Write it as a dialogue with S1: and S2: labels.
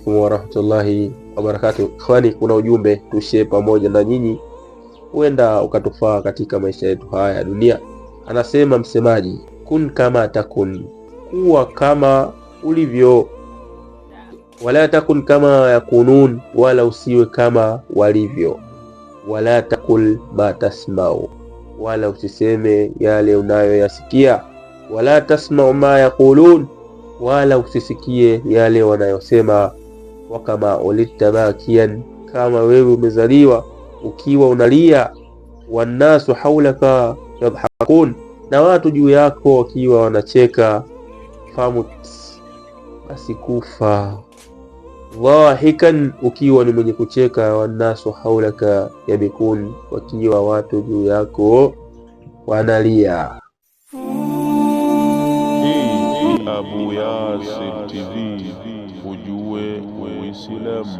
S1: wa rahmatullahi wa barakatuh. Ikhwani, kuna ujumbe tushare pamoja na nyinyi, huenda ukatufaa katika maisha yetu haya ya dunia. Anasema msemaji, kun kama takun, kuwa kama ulivyo, wala takun kama yakunun, wala usiwe kama walivyo, wala takul ma tasmau, wala usiseme yale unayoyasikia, wala tasmau ma yaqulun, wala usisikie yale wanayosema. Wakama ulita bakian, kama wewe umezaliwa ukiwa unalia. Wannasu haulaka yadhakun, na watu juu yako wakiwa wanacheka. Famut, basi kufa. Dhahikan, ukiwa ni mwenye kucheka. Wannasu haulaka yabikun, wakiwa watu juu yako wanalia.
S2: Abu Yasir TV, ujue Uislamu.